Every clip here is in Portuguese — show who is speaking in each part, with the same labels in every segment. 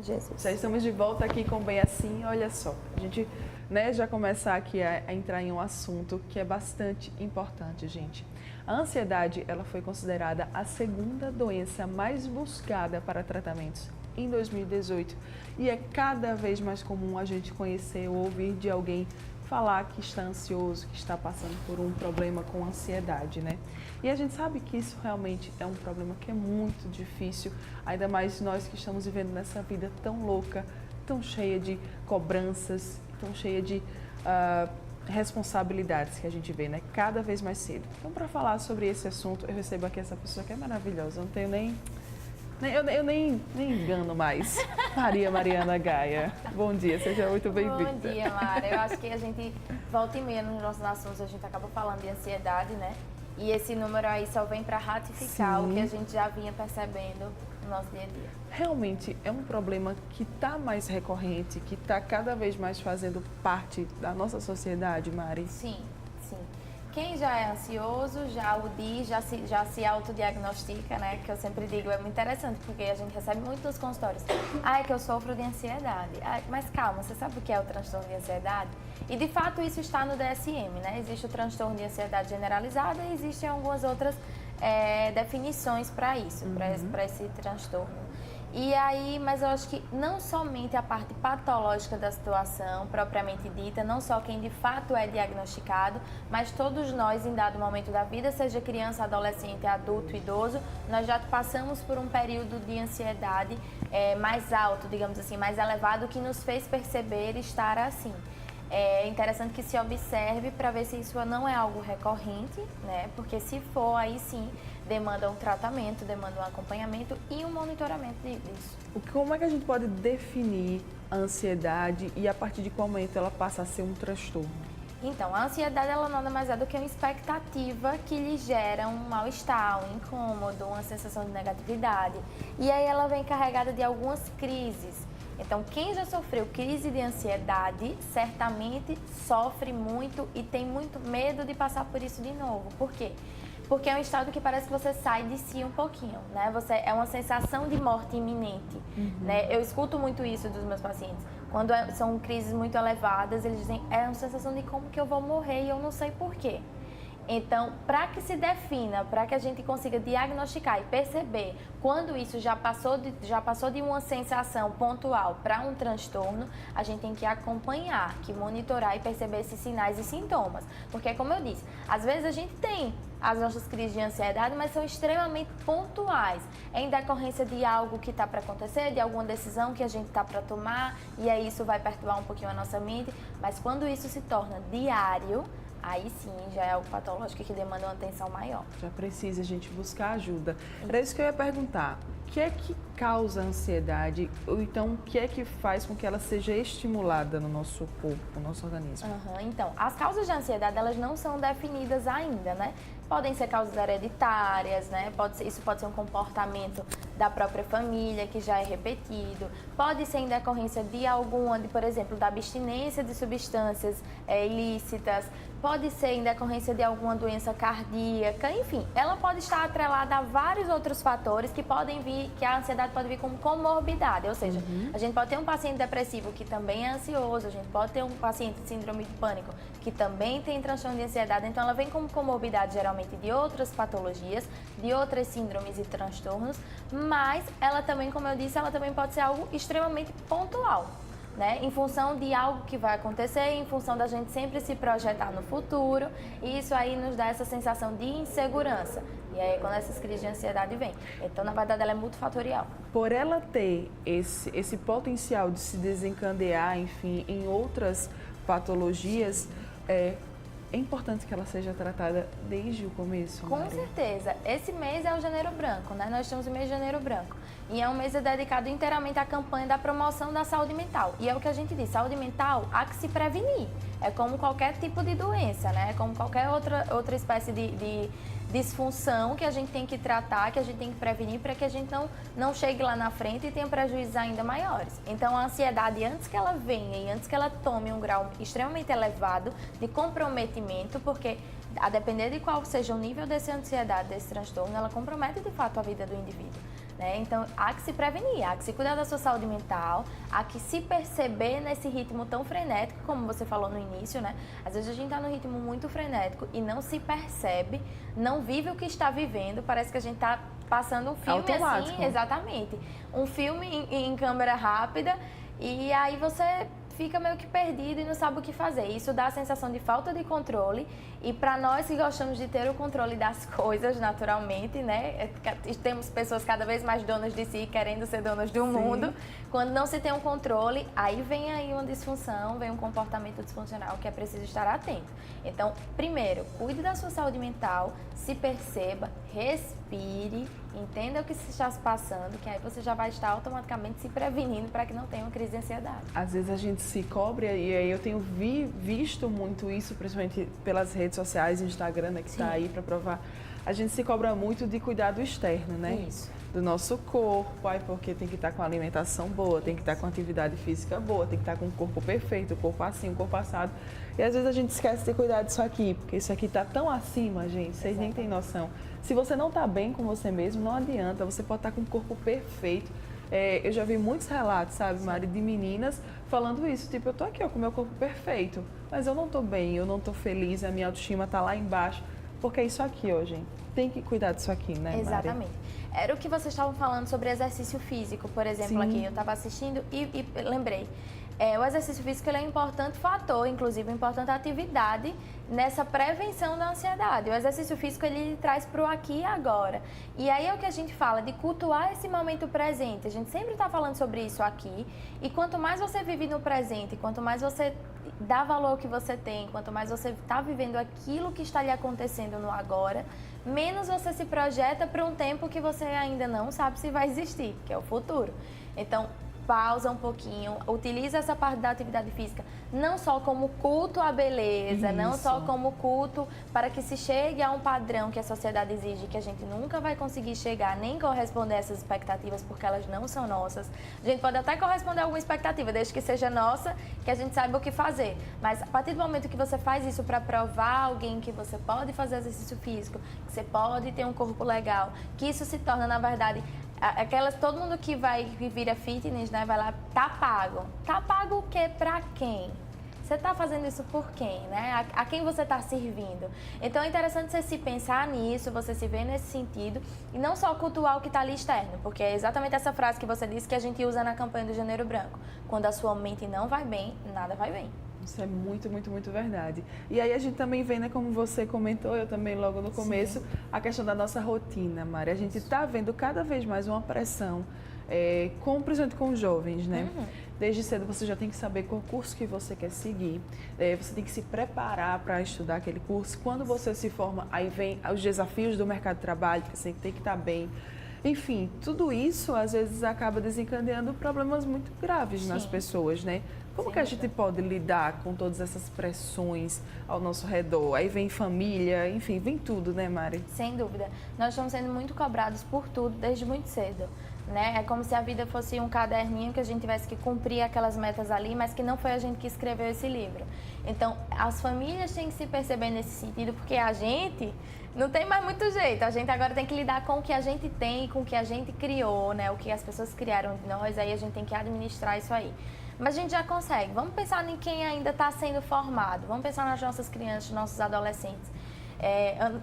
Speaker 1: Jesus.
Speaker 2: Já estamos de volta aqui com Bem Assim. Olha só, a gente já começar aqui a entrar em um assunto que é bastante importante, gente. A ansiedade, ela foi considerada a segunda doença mais buscada para tratamentos em 2018 e é cada vez mais comum a gente conhecer ou ouvir de alguém falar que está ansioso, que está passando por um problema com ansiedade, né? E a gente sabe que isso realmente é um problema que é muito difícil, ainda mais nós que estamos vivendo nessa vida tão louca, tão cheia de cobranças, tão cheia de responsabilidades que a gente vê, né? Cada vez mais cedo. Então, para falar sobre esse assunto, eu recebo aqui essa pessoa que é maravilhosa, eu não tenho eu nem engano mais. Maria Mariana Gaia. Bom dia, seja muito bem-vinda.
Speaker 1: Bom dia, Mara. Eu acho que a gente volta e meia nos nossos assuntos, a gente acaba falando de ansiedade, né? E esse número aí só vem para ratificar o que a gente já vinha percebendo no nosso dia a dia.
Speaker 2: Realmente é um problema que está mais recorrente, que está cada vez mais fazendo parte da nossa sociedade, Mari?
Speaker 1: Sim, sim. Quem já é ansioso, já o diz, já se autodiagnostica, né? Que eu sempre digo, é muito interessante, porque a gente recebe muito nos consultórios. É que eu sofro de ansiedade. Mas calma, você sabe o que é o transtorno de ansiedade? E de fato isso está no DSM, né? Existe o transtorno de ansiedade generalizada e existem algumas outras definições para isso, para esse transtorno. E aí, mas eu acho que não somente a parte patológica da situação, propriamente dita, não só quem de fato é diagnosticado, mas todos nós em dado momento da vida, seja criança, adolescente, adulto, idoso, nós já passamos por um período de ansiedade mais alto, digamos assim, mais elevado, que nos fez perceber estar assim. É interessante que se observe para ver se isso não é algo recorrente, né? Porque se for, aí sim, demanda um tratamento, demanda um acompanhamento e um monitoramento disso.
Speaker 2: Como é que a gente pode definir a ansiedade e a partir de qual momento ela passa a ser um transtorno?
Speaker 1: Então, a ansiedade ela nada mais é do que uma expectativa que lhe gera um mal-estar, um incômodo, uma sensação de negatividade. E aí ela vem carregada de algumas crises. Então, quem já sofreu crise de ansiedade, certamente sofre muito e tem muito medo de passar por isso de novo. Por quê? Porque é um estado que parece que você sai de si um pouquinho, né? É uma sensação de morte iminente, né? Eu escuto muito isso dos meus pacientes. Quando são crises muito elevadas, eles dizem, é uma sensação de como que eu vou morrer e eu não sei por quê. Então, para que se defina, para que a gente consiga diagnosticar e perceber quando isso já passou de uma sensação pontual para um transtorno, a gente tem que acompanhar, que monitorar e perceber esses sinais e sintomas. Porque, como eu disse, às vezes a gente tem as nossas crises de ansiedade, mas são extremamente pontuais, em decorrência de algo que está para acontecer, de alguma decisão que a gente está para tomar, e aí isso vai perturbar um pouquinho a nossa mente. Mas quando isso se torna diário, aí sim, já é algo patológico que demanda uma atenção maior.
Speaker 2: Já precisa a gente buscar ajuda. Era isso que eu ia perguntar. O que é que causa a ansiedade? Ou então, o que é que faz com que ela seja estimulada no nosso corpo, no nosso organismo?
Speaker 1: Então, as causas de ansiedade, elas não são definidas ainda, né? Podem ser causas hereditárias, né? Isso pode ser um comportamento da própria família, que já é repetido. Pode ser em decorrência por exemplo, da abstinência de substâncias ilícitas. Pode ser em decorrência de alguma doença cardíaca. Enfim, ela pode estar atrelada a vários outros fatores que a ansiedade pode vir como comorbidade. Ou seja, a gente pode ter um paciente depressivo que também é ansioso, a gente pode ter um paciente de síndrome de pânico que também tem transtorno de ansiedade. Então, ela vem como comorbidade, geralmente, de outras patologias, de outras síndromes e transtornos, mas ela também, como eu disse, ela também pode ser algo extremamente pontual, né? Em função de algo que vai acontecer, em função da gente sempre se projetar no futuro, e isso aí nos dá essa sensação de insegurança. E aí quando essas crises de ansiedade vêm. Então, na verdade, ela é multifatorial.
Speaker 2: Por ela ter esse potencial de se desencadear, enfim, em outras patologias, é importante que ela seja tratada desde o começo,
Speaker 1: Com
Speaker 2: Maria?
Speaker 1: certeza. Esse mês é o Janeiro Branco, né? Nós temos o mês de Janeiro Branco. E é um mês dedicado inteiramente à campanha da promoção da saúde mental. E é o que a gente diz, saúde mental há que se prevenir. É como qualquer tipo de doença, né? É como qualquer outra espécie de disfunção que a gente tem que tratar, que a gente tem que prevenir para que a gente não chegue lá na frente e tenha prejuízos ainda maiores. Então, a ansiedade, antes que ela venha e antes que ela tome um grau extremamente elevado de comprometimento, porque a depender de qual seja o nível dessa ansiedade, desse transtorno, ela compromete de fato a vida do indivíduo. né? Então, há que se prevenir, há que se cuidar da sua saúde mental, há que se perceber nesse ritmo tão frenético, como você falou no início, né? Às vezes a gente está num ritmo muito frenético e não se percebe, não vive o que está vivendo, parece que a gente está passando um filme
Speaker 2: automático.
Speaker 1: assim, exatamente, um filme em câmera rápida, e aí você fica meio que perdido e não sabe o que fazer. Isso dá a sensação de falta de controle, e para nós que gostamos de ter o controle das coisas naturalmente, né? Temos pessoas cada vez mais donas de si, querendo ser donas do mundo. Quando não se tem um controle, aí vem aí uma disfunção, vem um comportamento disfuncional que é preciso estar atento. Então, primeiro, cuide da sua saúde mental, se perceba, respire, entenda o que está se passando, que aí você já vai estar automaticamente se prevenindo para que não tenha uma crise de ansiedade.
Speaker 2: Às vezes a gente se cobra, e aí eu tenho visto muito isso, principalmente pelas redes sociais, Instagram, né, que está aí para provar. A gente se cobra muito de cuidar do externo, né?
Speaker 1: Isso.
Speaker 2: Do nosso corpo, porque tem que estar com alimentação boa, tem que estar com atividade física boa, tem que estar com o corpo perfeito, o corpo assim, o corpo assado. E às vezes a gente esquece de cuidar disso aqui, porque isso aqui está tão acima, gente, vocês nem têm noção. Se você não está bem com você mesmo, não adianta, você pode estar com o corpo perfeito. Eu já vi muitos relatos, sabe, Mari, de meninas falando isso, tipo, eu tô aqui ó, com o meu corpo perfeito, mas eu não tô bem, eu não tô feliz, a minha autoestima tá lá embaixo, porque é isso aqui, ó, gente, tem que cuidar disso aqui, né, Mari?
Speaker 1: Exatamente. Era o que vocês estavam falando sobre exercício físico, por exemplo, aqui, eu estava assistindo e lembrei. O exercício físico ele é um importante fator, inclusive uma importante atividade nessa prevenção da ansiedade. O exercício físico ele traz para o aqui e agora. E aí é o que a gente fala de cultuar esse momento presente. A gente sempre está falando sobre isso aqui. E quanto mais você vive no presente, quanto mais você dá valor ao que você tem, quanto mais você está vivendo aquilo que está lhe acontecendo no agora, menos você se projeta para um tempo que você ainda não sabe se vai existir, que é o futuro. Então, pausa um pouquinho, utiliza essa parte da atividade física não só como culto à beleza, não só como culto para que se chegue a um padrão que a sociedade exige, que a gente nunca vai conseguir chegar, nem corresponder a essas expectativas, porque elas não são nossas. A gente pode até corresponder a alguma expectativa, desde que seja nossa, que a gente saiba o que fazer. Mas a partir do momento que você faz isso para provar a alguém que você pode fazer exercício físico, que você pode ter um corpo legal, que isso se torna, na verdade, todo mundo que vira fitness, né, vai lá, tá pago. Tá pago o quê? Pra quem? Você tá fazendo isso por quem, né? A quem você tá servindo? Então é interessante você se pensar nisso, você se ver nesse sentido e não só cultuar o que tá ali externo, porque é exatamente essa frase que você disse que a gente usa na campanha do Janeiro Branco. Quando a sua mente não vai bem, nada vai bem. Isso
Speaker 2: é muito, muito, muito verdade. E aí a gente também vê, né, como você comentou, eu também logo no começo, a questão da nossa rotina, Mari. A gente está vendo cada vez mais uma pressão, principalmente com os jovens, né? Desde cedo você já tem que saber qual curso que você quer seguir, você tem que se preparar para estudar aquele curso. Quando você se forma, aí vem os desafios do mercado de trabalho, que você tem que estar bem. Enfim, tudo isso às vezes acaba desencadeando problemas muito graves nas pessoas, né? Como que a gente pode lidar com todas essas pressões ao nosso redor? Aí vem família, enfim, vem tudo, né, Mari?
Speaker 1: Sem dúvida. Nós estamos sendo muito cobrados por tudo desde muito cedo, né? É como se a vida fosse um caderninho que a gente tivesse que cumprir aquelas metas ali, mas que não foi a gente que escreveu esse livro. Então, as famílias têm que se perceber nesse sentido, porque a gente não tem mais muito jeito. A gente agora tem que lidar com o que a gente tem, com o que a gente criou, né? O que as pessoas criaram de nós, aí a gente tem que administrar isso aí. Mas a gente já consegue. Vamos pensar em quem ainda está sendo formado. Vamos pensar nas nossas crianças, nossos adolescentes.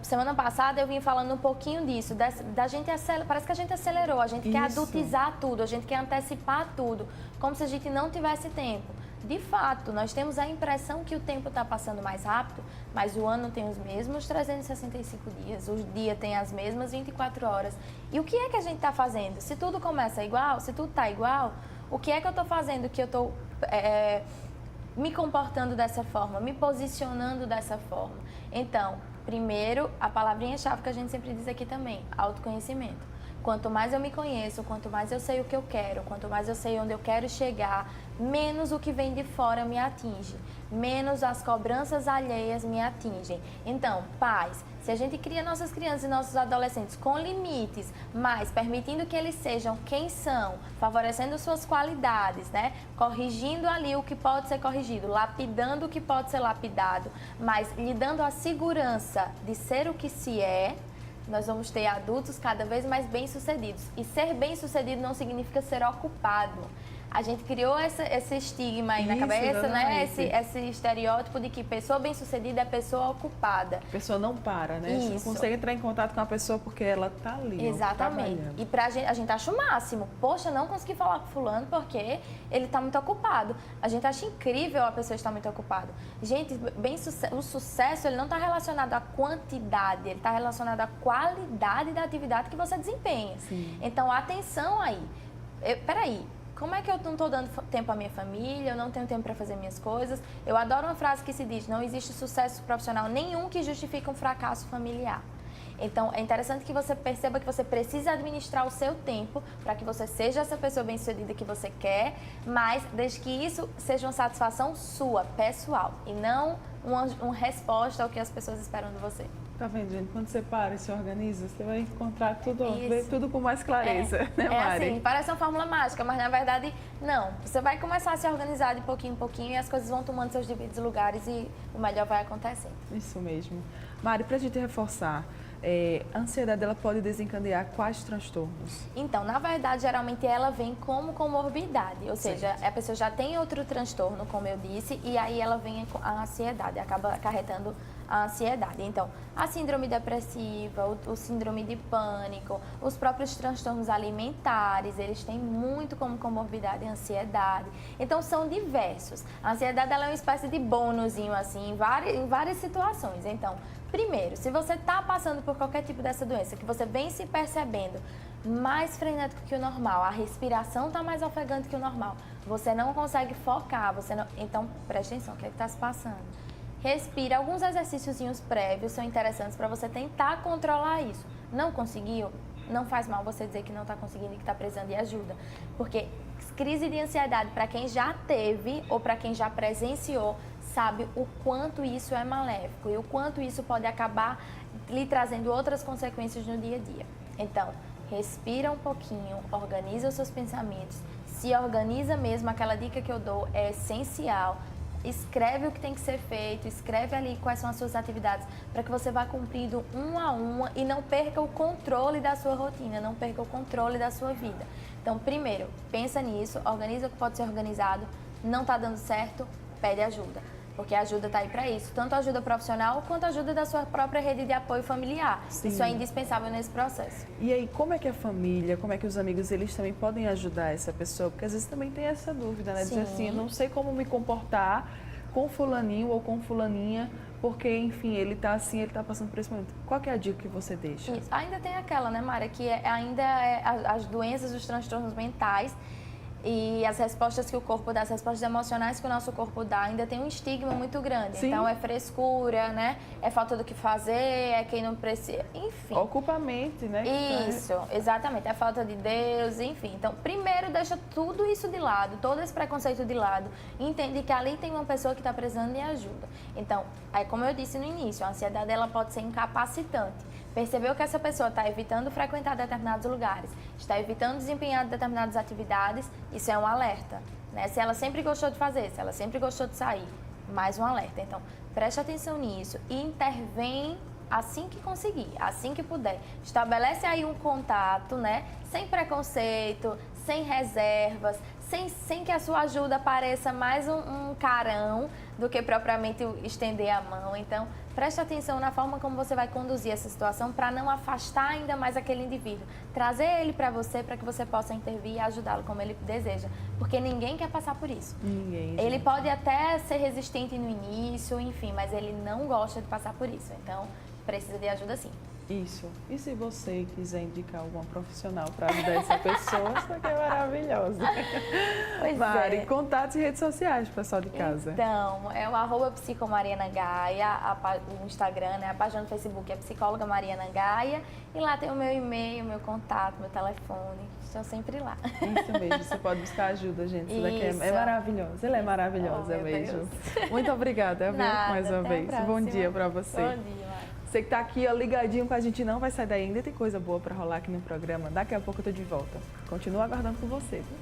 Speaker 1: Semana passada eu vim falando um pouquinho disso, da gente parece que a gente acelerou, a gente quer adultizar tudo, a gente quer antecipar tudo, como se a gente não tivesse tempo. De fato, nós temos a impressão que o tempo está passando mais rápido, mas o ano tem os mesmos 365 dias, o dia tem as mesmas 24 horas. E o que é que a gente está fazendo? Se tudo começa igual, se tudo está igual, o que é que eu estou fazendo que eu estou me comportando dessa forma, me posicionando dessa forma? Então, primeiro, a palavrinha-chave que a gente sempre diz aqui também, autoconhecimento. Quanto mais eu me conheço, quanto mais eu sei o que eu quero, quanto mais eu sei onde eu quero chegar, menos o que vem de fora me atinge, menos as cobranças alheias me atingem. Então, pais, se a gente cria nossas crianças e nossos adolescentes com limites, mas permitindo que eles sejam quem são, favorecendo suas qualidades, né? Corrigindo ali o que pode ser corrigido, lapidando o que pode ser lapidado, mas lhe dando a segurança de ser o que se é, nós vamos ter adultos cada vez mais bem-sucedidos. E ser bem-sucedido não significa ser ocupado. A gente criou esse estigma aí na cabeça, né? Esse estereótipo de que pessoa bem-sucedida é pessoa ocupada.
Speaker 2: A pessoa não para, né?
Speaker 1: Isso.
Speaker 2: Você não consegue entrar em contato com a pessoa porque ela tá ali.
Speaker 1: Exatamente. E pra gente, a gente acha o máximo. Poxa, não consegui falar com fulano porque ele tá muito ocupado. A gente acha incrível a pessoa estar muito ocupada. Gente, o sucesso, ele não tá relacionado à quantidade, ele tá relacionado à qualidade da atividade que você desempenha.
Speaker 2: Sim.
Speaker 1: Então, atenção aí. Peraí. Como é que eu não estou dando tempo à minha família, eu não tenho tempo para fazer minhas coisas? Eu adoro uma frase que se diz, não existe sucesso profissional nenhum que justifique um fracasso familiar. Então, é interessante que você perceba que você precisa administrar o seu tempo para que você seja essa pessoa bem-sucedida que você quer, mas desde que isso seja uma satisfação sua, pessoal, e não uma resposta ao que as pessoas esperam de você.
Speaker 2: Tá vendo, gente? Quando você para e se organiza, você vai encontrar tudo, ver tudo com mais clareza, né, Mari?
Speaker 1: É assim, parece uma fórmula mágica, mas na verdade, não. Você vai começar a se organizar de pouquinho em pouquinho e as coisas vão tomando seus devidos lugares e o melhor vai acontecer.
Speaker 2: Isso mesmo. Mari, pra gente reforçar, a ansiedade ela pode desencadear quais transtornos?
Speaker 1: Então, na verdade, geralmente ela vem como comorbidade, ou seja, a pessoa já tem outro transtorno, como eu disse, e aí ela vem com a ansiedade, acaba acarretando a ansiedade. Então, a síndrome depressiva, o síndrome de pânico, os próprios transtornos alimentares, eles têm muito como comorbidade a ansiedade. Então, são diversos. A ansiedade ela é uma espécie de bônusinho, assim, em várias situações. Então, primeiro, se você está passando por qualquer tipo dessa doença, que você vem se percebendo mais frenético que o normal, a respiração está mais ofegante que o normal, você não consegue focar, então preste atenção, o que é que está se passando? Respira. Alguns exercícios prévios são interessantes para você tentar controlar isso. Não conseguiu? Não faz mal você dizer que não está conseguindo e que está precisando de ajuda. Porque crise de ansiedade, para quem já teve ou para quem já presenciou, sabe o quanto isso é maléfico e o quanto isso pode acabar lhe trazendo outras consequências no dia a dia. Então, respira um pouquinho, organiza os seus pensamentos, se organiza mesmo, aquela dica que eu dou é essencial. Escreve o que tem que ser feito, escreve ali quais são as suas atividades, para que você vá cumprindo uma a uma e não perca o controle da sua rotina, não perca o controle da sua vida. Então, primeiro, pensa nisso, organiza o que pode ser organizado, não está dando certo, pede ajuda. Porque a ajuda está aí para isso, tanto a ajuda profissional quanto a ajuda da sua própria rede de apoio familiar.
Speaker 2: Sim.
Speaker 1: Isso é indispensável nesse processo.
Speaker 2: E aí, como é que a família, como é que os amigos, eles também podem ajudar essa pessoa? Porque às vezes também tem essa dúvida, né? Dizer assim, eu não sei como me comportar com fulaninho ou com fulaninha, porque, enfim, ele tá assim, ele tá passando por esse momento. Qual que é a dica que você deixa?
Speaker 1: Isso. Ainda tem aquela, né, Mária, que ainda as doenças, os transtornos mentais e as respostas que o corpo dá, as respostas emocionais que o nosso corpo dá, ainda tem um estigma muito grande.
Speaker 2: Sim.
Speaker 1: Então, é frescura, né? É falta do que fazer, é quem não precisa, enfim.
Speaker 2: Ocupa a mente, né?
Speaker 1: Isso, exatamente. É falta de Deus, enfim. Então, primeiro, deixa tudo isso de lado, todo esse preconceito de lado. Entende que ali tem uma pessoa que está precisando de ajuda. Então, aí, como eu disse no início, a ansiedade ela pode ser incapacitante. Percebeu que essa pessoa está evitando frequentar determinados lugares, está evitando desempenhar determinadas atividades, isso é um alerta, né? Se ela sempre gostou de fazer, se ela sempre gostou de sair, mais um alerta. Então, preste atenção nisso e intervém assim que conseguir, assim que puder. Estabelece aí um contato, né? Sem preconceito, sem reservas, sem que a sua ajuda pareça mais um carão do que propriamente estender a mão. Então, preste atenção na forma como você vai conduzir essa situação para não afastar ainda mais aquele indivíduo. Trazer ele para você para que você possa intervir e ajudá-lo como ele deseja. Porque ninguém quer passar por isso.
Speaker 2: Ninguém.
Speaker 1: Ele
Speaker 2: gente.
Speaker 1: pode até ser resistente no início, enfim, mas ele não gosta de passar por isso. Então, precisa de ajuda sim.
Speaker 2: Isso. E se você quiser indicar alguma profissional para ajudar essa pessoa, isso aqui é maravilhosa.
Speaker 1: Pois
Speaker 2: Mari,
Speaker 1: é.
Speaker 2: contatos e redes sociais, pessoal de casa.
Speaker 1: Então, é o @psicomarianagaia, o Instagram, né? A página do Facebook é psicóloga Mariana Gaia. E lá tem o meu e-mail, meu contato, meu telefone. Estou sempre lá.
Speaker 2: Isso mesmo, você pode buscar ajuda, gente. Isso daqui
Speaker 1: Isso.
Speaker 2: é maravilhoso. Ela é maravilhosa
Speaker 1: Oh, meu
Speaker 2: mesmo.
Speaker 1: Deus.
Speaker 2: Muito obrigada, viu?
Speaker 1: Nada,
Speaker 2: Mais uma
Speaker 1: até a
Speaker 2: vez. Bom
Speaker 1: próxima.
Speaker 2: dia para você.
Speaker 1: Bom dia, Mari.
Speaker 2: Você que tá aqui, ó, ligadinho com a gente, não vai sair daí. Ainda tem coisa boa para rolar aqui no programa. Daqui a pouco eu tô de volta. Continuo aguardando por você, viu?